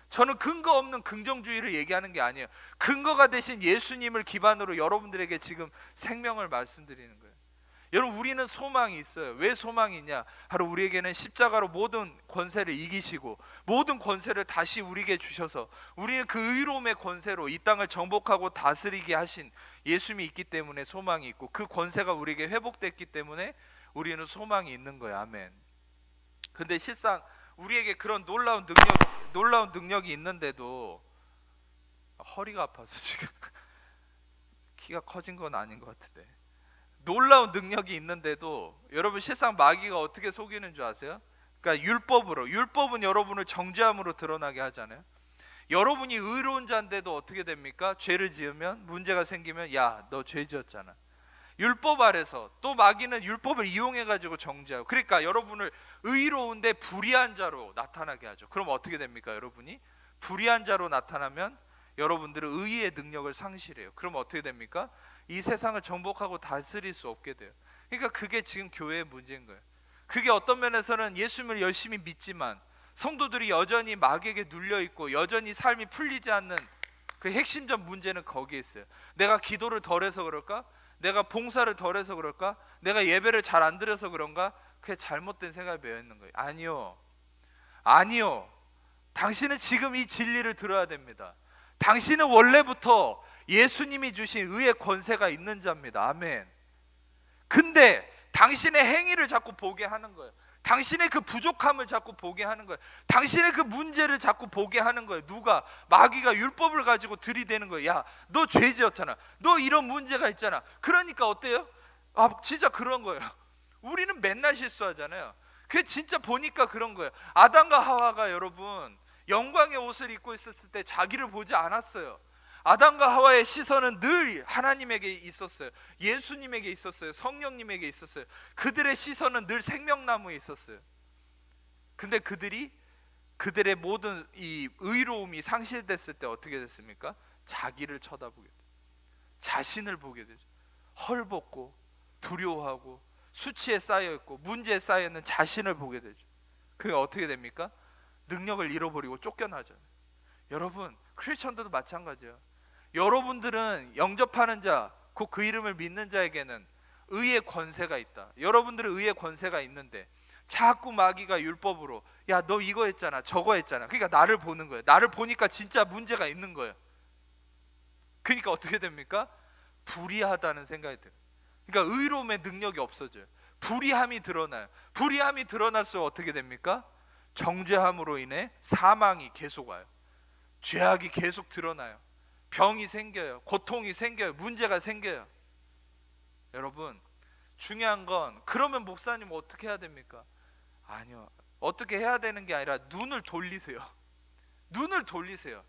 저는 근거 없는 긍정주의를 얘기하는 게 아니에요. 근거가 되신 예수님을 기반으로 여러분들에게 지금 생명을 말씀드리는 거예요. 여러분 우리는 소망이 있어요. 왜 소망이 있냐? 바로 우리에게는 십자가로 모든 권세를 이기시고 모든 권세를 다시 우리에게 주셔서 우리는 그 의로움의 권세로 이 땅을 정복하고 다스리게 하신 예수님이 있기 때문에 소망이 있고, 그 권세가 우리에게 회복됐기 때문에 우리는 소망이 있는 거예요. 아멘. 근데 실상 우리에게 그런 놀라운 능력이 있는데도 허리가 아파서 지금 키가 커진 건 아닌 것 같은데, 놀라운 능력이 있는데도 여러분 실상 마귀가 어떻게 속이는 줄 아세요? 그러니까 율법은 여러분을 정죄함으로 드러나게 하잖아요. 여러분이 의로운 자인데도 어떻게 됩니까? 죄를 지으면, 문제가 생기면 야, 너 죄 지었잖아. 율법 아래서 또 마귀는 율법을 이용해 가지고 정죄하고, 그러니까 여러분을 의로운데 불의한 자로 나타나게 하죠. 그럼 어떻게 됩니까? 여러분이 불의한 자로 나타나면 여러분들은 의의 능력을 상실해요. 그럼 어떻게 됩니까? 이 세상을 정복하고 다스릴 수 없게 돼요. 그러니까 그게 지금 교회의 문제인 거예요. 그게 어떤 면에서는 예수님을 열심히 믿지만 성도들이 여전히 마귀에게 눌려있고 여전히 삶이 풀리지 않는 그 핵심적 문제는 거기에 있어요. 내가 기도를 덜해서 그럴까? 내가 봉사를 덜해서 그럴까? 내가 예배를 잘 안 드려서 그런가? 그게 잘못된 생각에 매여 있는 거예요. 아니요. 아니요. 당신은 지금 이 진리를 들어야 됩니다. 당신은 원래부터 예수님이 주신 의의 권세가 있는 자입니다. 아멘. 근데 당신의 행위를 자꾸 보게 하는 거예요. 당신의 그 부족함을 자꾸 보게 하는 거예요. 당신의 그 문제를 자꾸 보게 하는 거예요. 누가? 마귀가 율법을 가지고 들이대는 거예요. 야, 너 죄 지었잖아. 너 이런 문제가 있잖아. 그러니까 어때요? 아, 진짜 그런 거예요. 우리는 맨날 실수하잖아요. 그게 진짜 보니까 그런 거예요. 아담과 하와가 여러분 영광의 옷을 입고 있었을 때 자기를 보지 않았어요. 아담과 하와의 시선은 늘 하나님에게 있었어요. 예수님에게 있었어요. 성령님에게 있었어요. 그들의 시선은 늘 생명나무에 있었어요. 근데 그들의 모든 이 의로움이 상실됐을 때 어떻게 됐습니까? 자기를 쳐다보게 돼요. 자신을 보게 되죠. 헐벗고 두려워하고 수치에 쌓여있고 문제에 쌓여있는 자신을 보게 되죠. 그게 어떻게 됩니까? 능력을 잃어버리고 쫓겨나잖아요. 여러분, 크리스천들도 마찬가지예요. 여러분들은 영접하는 자, 곧 그 이름을 믿는 자에게는 의의 권세가 있다. 여러분들은 의의 권세가 있는데 자꾸 마귀가 율법으로 야, 너 이거 했잖아, 저거 했잖아. 그러니까 나를 보는 거예요. 나를 보니까 진짜 문제가 있는 거예요. 그러니까 어떻게 됩니까? 불의하다는 생각이 들어요. 그러니까 의로움의 능력이 없어져요. 불의함이 드러나요. 불의함이 드러날수록 어떻게 됩니까? 정죄함으로 인해 사망이 계속 와요. 죄악이 계속 드러나요. 병이 생겨요. 고통이 생겨요. 문제가 생겨요. 여러분, 중요한 건 그러면 목사님 어떻게 해야 됩니까? 아니요. 어떻게 해야 되는 게 아니라 눈을 돌리세요. 눈을 돌리세요.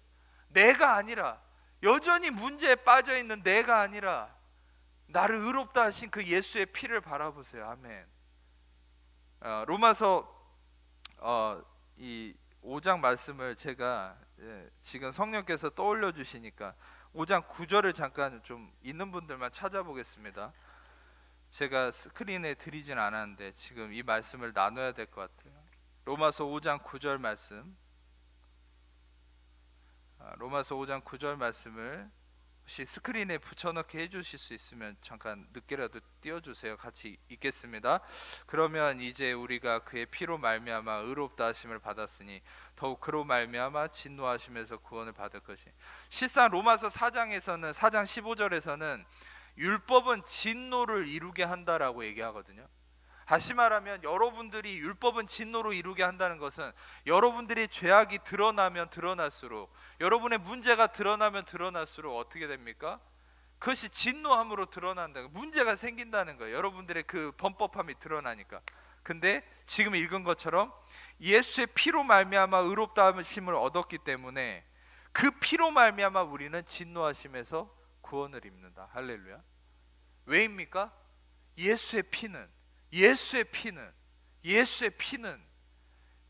내가 아니라, 여전히 문제에 빠져 있는 내가 아니라 나를 의롭다 하신 그 예수의 피를 바라보세요. 아멘. 로마서 이 5장 말씀을 제가 지금 성령께서 떠올려 주시니까 5장 9절을 잠깐 좀 있는 분들만 찾아보겠습니다. 제가 스크린에 드리진 않았는데 지금 이 말씀을 나눠야 될 것 같아요. 로마서 5장 9절 말씀. 로마서 5장 9절 말씀을 혹시 스크린에 붙여넣기 해주실 수 있으면 잠깐 늦게라도 띄워주세요. 같이 읽겠습니다. 그러면 이제 우리가 그의 피로 말미암아 의롭다 하심을 받았으니 더욱 그로 말미암아 진노하심에서 구원을 받을 것이. 실상 로마서 4장에서는 4장 15절에서는 율법은 진노를 이루게 한다라고 얘기하거든요. 다시 말하면 여러분들이 율법은 진노로 이루게 한다는 것은 여러분들이 죄악이 드러나면 드러날수록, 여러분의 문제가 드러나면 드러날수록 어떻게 됩니까? 그것이 진노함으로 드러난다. 문제가 생긴다는 거예요. 여러분들의 그 범법함이 드러나니까. 근데 지금 읽은 것처럼 예수의 피로 말미암아 의롭다 하심을 얻었기 때문에 그 피로 말미암아 우리는 진노하심에서 구원을 입는다. 할렐루야. 왜입니까? 예수의 피는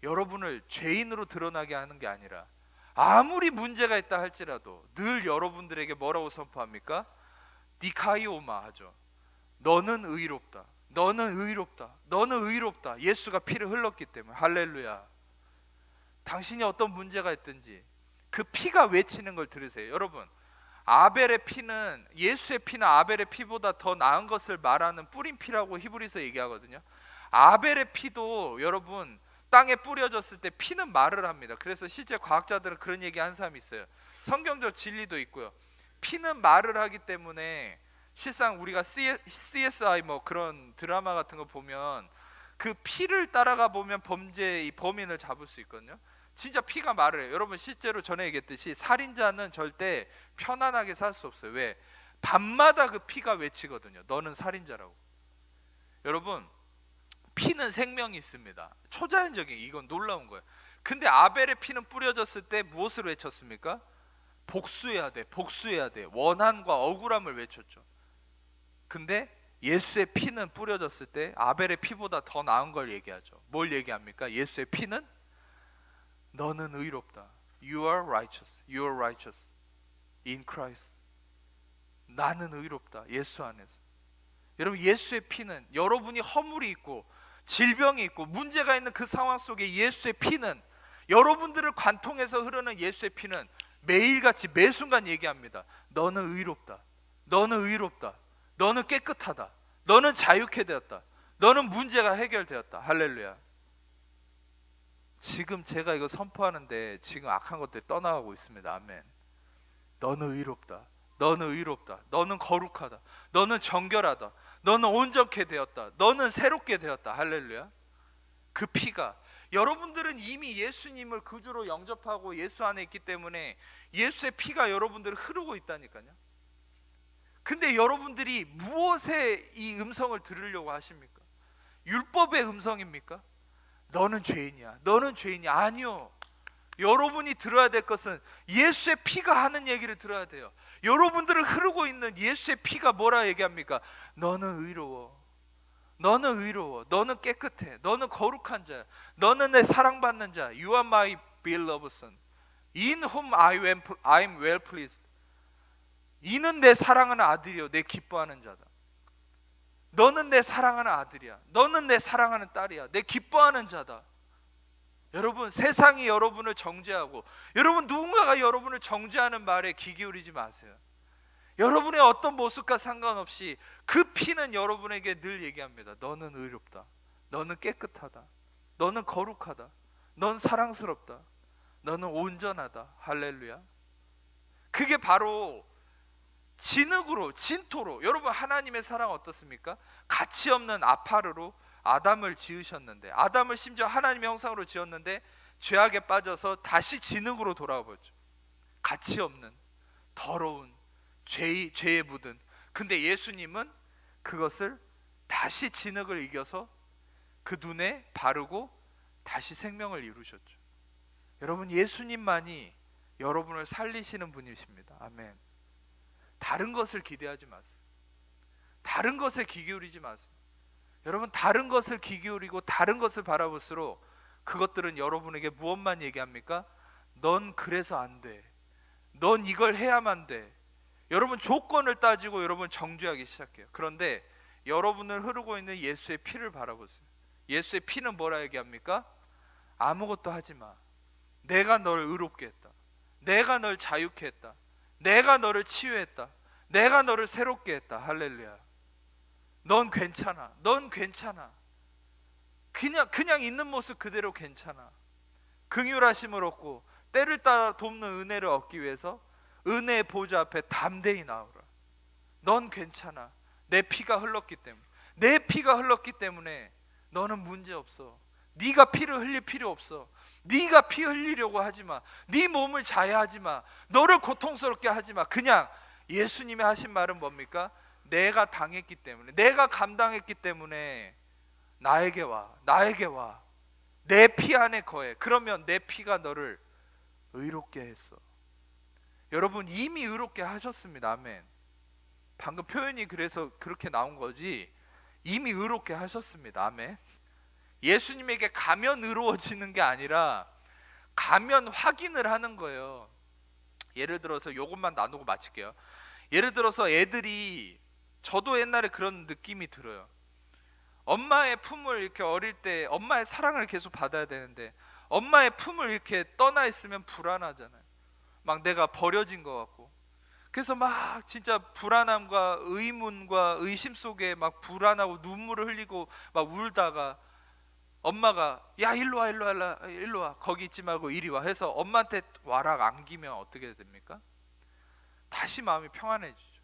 여러분을 죄인으로 드러나게 하는 게 아니라 아무리 문제가 있다 할지라도 늘 여러분들에게 뭐라고 선포합니까? 니카이오마 하죠. 너는 의롭다. 너는 의롭다. 너는 의롭다. 예수가 피를 흘렀기 때문에. 할렐루야. 당신이 어떤 문제가 있든지 그 피가 외치는 걸 들으세요. 여러분, 아벨의 피는, 예수의 피는 아벨의 피보다 더 나은 것을 말하는 뿌린 피라고 히브리서 얘기하거든요. 아벨의 피도 여러분 땅에 뿌려졌을 때 피는 말을 합니다. 그래서 실제 과학자들은 그런 얘기 한 사람이 있어요. 성경적 진리도 있고요. 피는 말을 하기 때문에 실상 우리가 CSI 뭐 그런 드라마 같은 거 보면 그 피를 따라가 보면 범죄의 범인을 잡을 수 있거든요. 진짜 피가 말을 해요. 여러분, 실제로 전에 얘기했듯이 살인자는 절대 편안하게 살 수 없어요. 왜? 밤마다 그 피가 외치거든요. 너는 살인자라고. 여러분, 피는 생명이 있습니다. 초자연적인, 이건 놀라운 거예요. 근데 아벨의 피는 뿌려졌을 때 무엇을 외쳤습니까? 복수해야 돼, 복수해야 돼. 원한과 억울함을 외쳤죠. 근데 예수의 피는 뿌려졌을 때 아벨의 피보다 더 나은 걸 얘기하죠. 뭘 얘기합니까? 예수의 피는 너는 의롭다. You are righteous. You are righteous in Christ. 나는 의롭다. 예수 안에서. 여러분, 예수의 피는, 여러분이 허물이 있고 질병이 있고 문제가 있는 그 상황 속에 예수의 피는, 여러분들을 관통해서 흐르는 예수의 피는 매일같이 매순간 얘기합니다. 너는 의롭다. 너는 의롭다. 너는 깨끗하다. 너는 자유케 되었다. 너는 문제가 해결되었다. 할렐루야. 지금 제가 이거 선포하는데 지금 악한 것들이 떠나가고 있습니다. 아멘. 너는 의롭다. 너는 의롭다. 너는 거룩하다. 너는 정결하다. 너는 온전케 되었다. 너는 새롭게 되었다. 할렐루야. 그 피가, 여러분들은 이미 예수님을 구주로 영접하고 예수 안에 있기 때문에 예수의 피가 여러분들을 흐르고 있다니까요. 근데 여러분들이 무엇에 이 음성을 들으려고 하십니까? 율법의 음성입니까? 너는 죄인이야. 너는 죄인이야. 아니요. 여러분이 들어야 될 것은 예수의 피가 하는 얘기를 들어야 돼요. 여러분들을 흐르고 있는 예수의 피가 뭐라 얘기합니까? 너는 의로워. 너는 의로워. 너는 깨끗해. 너는 거룩한 자야. 너는 내 사랑받는 자. You are my beloved son, in whom I am well pleased. 이는 내 사랑하는 아들이요, 내 기뻐하는 자다. 너는 내 사랑하는 아들이야. 너는 내 사랑하는 딸이야. 내 기뻐하는 자다. 여러분, 세상이 여러분을 정죄하고 여러분 누군가가 여러분을 정죄하는 말에 귀 기울이지 마세요. 여러분의 어떤 모습과 상관없이 그 피는 여러분에게 늘 얘기합니다. 너는 의롭다. 너는 깨끗하다. 너는 거룩하다. 넌 사랑스럽다. 너는 온전하다. 할렐루야. 그게 바로 진흙으로, 진토로, 여러분 하나님의 사랑 어떻습니까? 가치 없는 아파르로 아담을 지으셨는데, 아담을 심지어 하나님의 형상으로 지었는데 죄악에 빠져서 다시 진흙으로 돌아와 버렸죠. 가치 없는, 더러운, 죄에 묻은. 근데 예수님은 그것을 다시 진흙을 이겨서 그 눈에 바르고 다시 생명을 이루셨죠. 여러분, 예수님만이 여러분을 살리시는 분이십니다. 아멘. 다른 것을 기대하지 마세요. 다른 것에 귀 기울이지 마세요. 여러분, 다른 것을 귀 기울이고 다른 것을 바라볼수록 그것들은 여러분에게 무엇만 얘기합니까? 넌 그래서 안 돼. 넌 이걸 해야만 돼. 여러분, 조건을 따지고 여러분 정죄하기 시작해요. 그런데 여러분을 흐르고 있는 예수의 피를 바라보세요. 예수의 피는 뭐라 얘기합니까? 아무것도 하지 마. 내가 너를 의롭게 했다. 내가 널 자유케 했다. 내가 너를 치유했다. 내가 너를 새롭게 했다. 할렐루야. 넌 괜찮아. 넌 괜찮아. 그냥 있는 모습 그대로 괜찮아. 긍휼하심을 얻고 때를 따라 돕는 은혜를 얻기 위해서 은혜의 보좌 앞에 담대히 나오라. 넌 괜찮아. 내 피가 흘렀기 때문에. 내 피가 흘렀기 때문에 너는 문제 없어. 네가 피를 흘릴 필요 없어. 네가 피 흘리려고 하지 마. 네 몸을 자해하지 마. 너를 고통스럽게 하지 마. 그냥 예수님이 하신 말은 뭡니까? 내가 당했기 때문에, 내가 감당했기 때문에 나에게 와. 나에게 와. 내 피 안에 거해. 그러면 내 피가 너를 의롭게 했어. 여러분, 이미 의롭게 하셨습니다. 아멘. 방금 표현이 그래서 그렇게 나온 거지 이미 의롭게 하셨습니다. 아멘. 예수님에게 가면 의로워지는 게 아니라 가면 확인을 하는 거예요. 예를 들어서 이것만 나누고 마칠게요. 예를 들어서 애들이, 저도 옛날에 그런 느낌이 들어요. 엄마의 품을 이렇게 어릴 때 엄마의 사랑을 계속 받아야 되는데 엄마의 품을 이렇게 떠나 있으면 불안하잖아요. 막 내가 버려진 것 같고. 그래서 막 진짜 불안함과 의문과 의심 속에 막 불안하고 눈물을 흘리고 막 울다가 엄마가 야 일로 와 일로 와 일로 와 거기 있지 말고 이리 와 해서 엄마한테 와락 안기면 어떻게 됩니까? 다시 마음이 평안해지죠.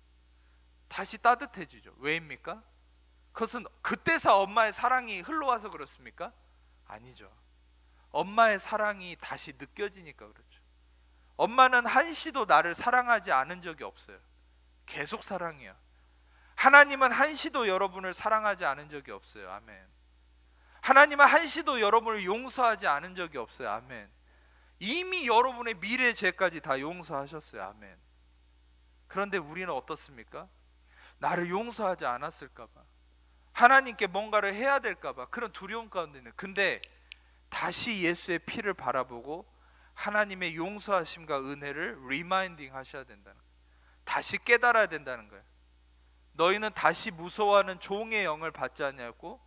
다시 따뜻해지죠. 왜입니까? 그것은 그때서 엄마의 사랑이 흘러와서 그렇습니까? 아니죠. 엄마의 사랑이 다시 느껴지니까 그렇죠. 엄마는 한시도 나를 사랑하지 않은 적이 없어요. 계속 사랑해요. 하나님은 한시도 여러분을 사랑하지 않은 적이 없어요. 아멘. 하나님은 한시도 여러분을 용서하지 않은 적이 없어요. 아멘. 이미 여러분의 미래 죄까지 다 용서하셨어요. 아멘. 그런데 우리는 어떻습니까? 나를 용서하지 않았을까 봐, 하나님께 뭔가를 해야 될까 봐 그런 두려움 가운데 있는. 근데 다시 예수의 피를 바라보고 하나님의 용서하심과 은혜를 리마인딩 하셔야 된다는 거예요. 다시 깨달아야 된다는 거예요. 너희는 다시 무서워하는 종의 영을 받지 않냐고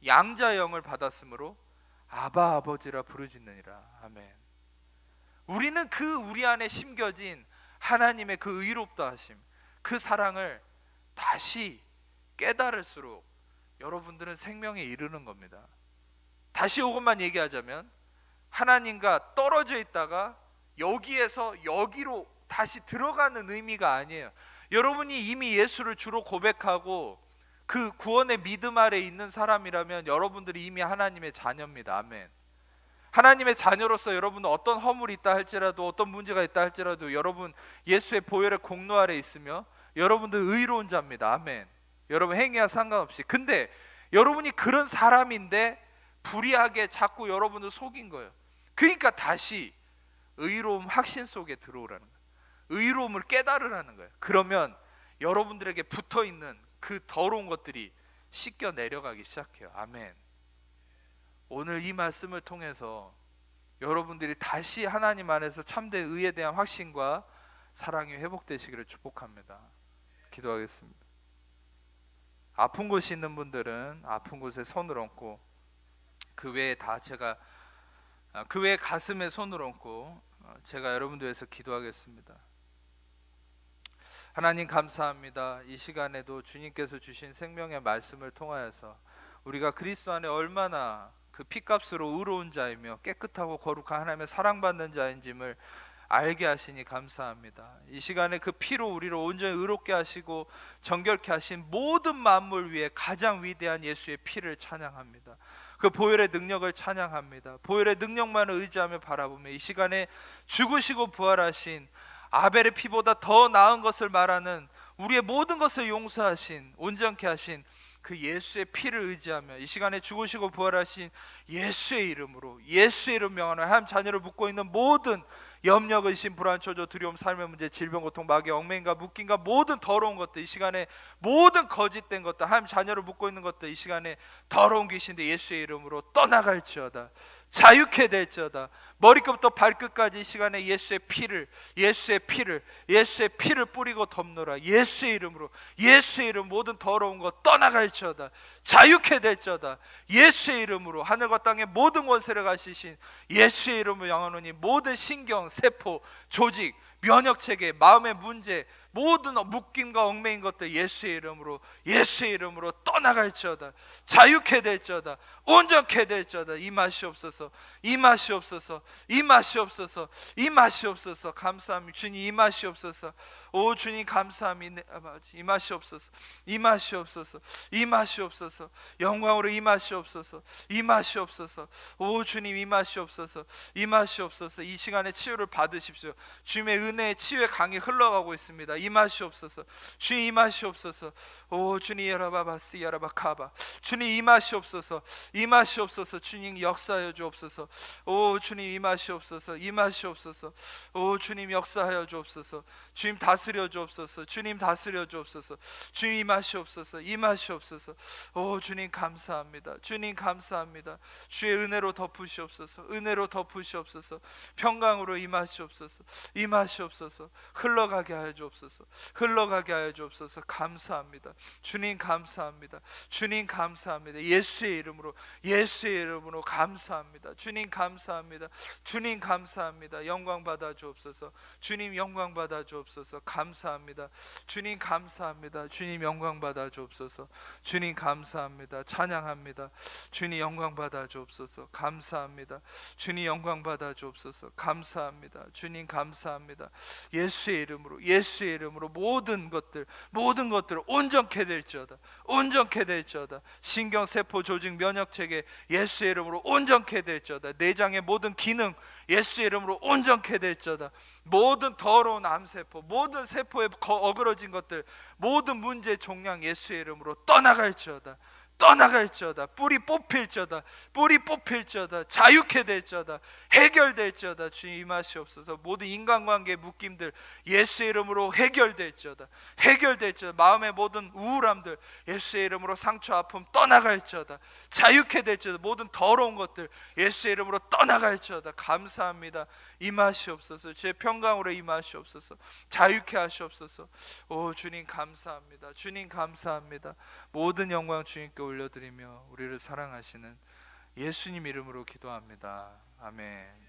양자의 영을 받았으므로 아바 아버지라 부르짖느니라. 아멘. 우리는 그 우리 안에 심겨진 하나님의 그 의롭다 하심, 그 사랑을 다시 깨달을수록 여러분들은 생명에 이르는 겁니다. 다시 이것만 얘기하자면 하나님과 떨어져 있다가 여기에서 여기로 다시 들어가는 의미가 아니에요. 여러분이 이미 예수를 주로 고백하고 그 구원의 믿음 아래 있는 사람이라면 여러분들이 이미 하나님의 자녀입니다. 아멘. 하나님의 자녀로서 여러분은 어떤 허물이 있다 할지라도, 어떤 문제가 있다 할지라도 여러분 예수의 보혈의 공로 아래 있으며 여러분들 의로운 자입니다. 아멘. 여러분 행위와 상관없이. 근데 여러분이 그런 사람인데 불의하게 자꾸 여러분을 속인 거예요. 그러니까 다시 의로움 확신 속에 들어오라는 거예요. 의로움을 깨달으라는 거예요. 그러면 여러분들에게 붙어있는 그 더러운 것들이 씻겨 내려가기 시작해요. 아멘. 오늘 이 말씀을 통해서 여러분들이 다시 하나님 안에서 참된 의에 대한 확신과 사랑이 회복되시기를 축복합니다. 기도하겠습니다. 아픈 곳이 있는 분들은 아픈 곳에 손을 얹고, 그 외에 다 제가 그 외에 가슴에 손을 얹고 제가 여러분들 위해서 기도하겠습니다. 하나님 감사합니다. 이 시간에도 주님께서 주신 생명의 말씀을 통하여서 우리가 그리스도 안에 얼마나 그 피값으로 의로운 자이며 깨끗하고 거룩한 하나님의 사랑받는 자인짐을 알게 하시니 감사합니다. 이 시간에 그 피로 우리를 온전히 의롭게 하시고 정결케 하신 모든 만물 위에 가장 위대한 예수의 피를 찬양합니다. 그 보혈의 능력을 찬양합니다. 보혈의 능력만을 의지하며 바라보며 이 시간에 죽으시고 부활하신 아벨의 피보다 더 나은 것을 말하는 우리의 모든 것을 용서하신 온전케 하신 그 예수의 피를 의지하며 이 시간에 죽으시고 부활하신 예수의 이름으로, 예수의 이름 명하노. 하나님 자녀를 묶고 있는 모든 염려, 근심, 불안, 초조, 두려움, 삶의 문제, 질병, 고통, 마귀, 얽매임과 묶임과 모든 더러운 것들, 이 시간에 모든 거짓된 것들, 하나님 자녀를 묶고 있는 것들, 이 시간에 더러운 귀신들 예수의 이름으로 떠나갈지어다. 자유케 될지어다. 머리끝부터 발끝까지 이 시간에 예수의 피를 뿌리고 덮노라. 예수의 이름으로, 예수의 이름 모든 더러운 것 떠나갈지어다. 자유케 될지어다. 예수의 이름으로 하늘과 땅의 모든 권세를 가지신 예수의 이름으로 영원히 모든 신경, 세포, 조직, 면역체계, 마음의 문제, 모든 묶임과 얽매인 것들 예수의 이름으로 떠나갈지어다. 자유케 될지어다. 온전케 될지어다. 임하시옵소서. 감사합니다. 주님 임하시옵소서. 오 주님 감사합니다. 임하시옵소서. 영광으로 임하시옵소서. 오 주님 임하시옵소서. 이 시간에 치유를 받으십시오. 주님의 은혜의 치유의 강이 흘러가고 있습니다. 임하시옵소서. 주님 임하시옵소서. 오 주님 야라바바스 야라바카바. 주님 임하시옵소서. 주님 역사하여 주옵소서. 오 주님 임하시옵소서. 오 주님 역사하여 주옵소서. 주님 다스려 주옵소서. 주님 임하시옵소서. 오 주님 감사합니다. 주의 은혜로 덮으시옵소서. 평강으로 임하시옵소서. 흘러가게 하여 주옵소서. 감사합니다. 주님 감사합니다. 예수의 이름으로 감사합니다. 주님 감사합니다. 영광 받아 주옵소서. 주님 영광 받아 주옵소서. 감사합니다. 주님 영광 받아 주옵소서. 주님 감사합니다. 찬양합니다. 주님 영광 받아 주옵소서. 감사합니다. 주님 영광 받아 주옵소서. 감사합니다. 주님 감사합니다. 예수의 이름으로 모든 것들 온전케 될지어다. 신경, 세포, 조직, 면역체계 예수의 이름으로 온전케 될지어다. 내장의 모든 기능 예수의 이름으로 온전케 될지어다. 모든 더러운 암세포, 모든 세포에 어그러진 것들, 모든 문제 종양 예수의 이름으로 떠나갈지어다. 뿌리 뽑힐지어다. 자유케 될지어다. 해결될지어다. 주님 임하시옵소서. 모든 인간관계 묶임들 예수의 이름으로 해결될지어다. 마음의 모든 우울함들 예수의 이름으로 상처 아픔 떠나갈지어다. 자유케 될지어다. 모든 더러운 것들 예수의 이름으로 떠나갈지어다. 감사합니다. 임하시옵소서. 주의 평강으로 임하시옵소서. 자유케 하시옵소서. 오 주님 감사합니다. 모든 영광 주님께 올려드리며 우리를 사랑하시는 예수님 이름으로 기도합니다. 아멘.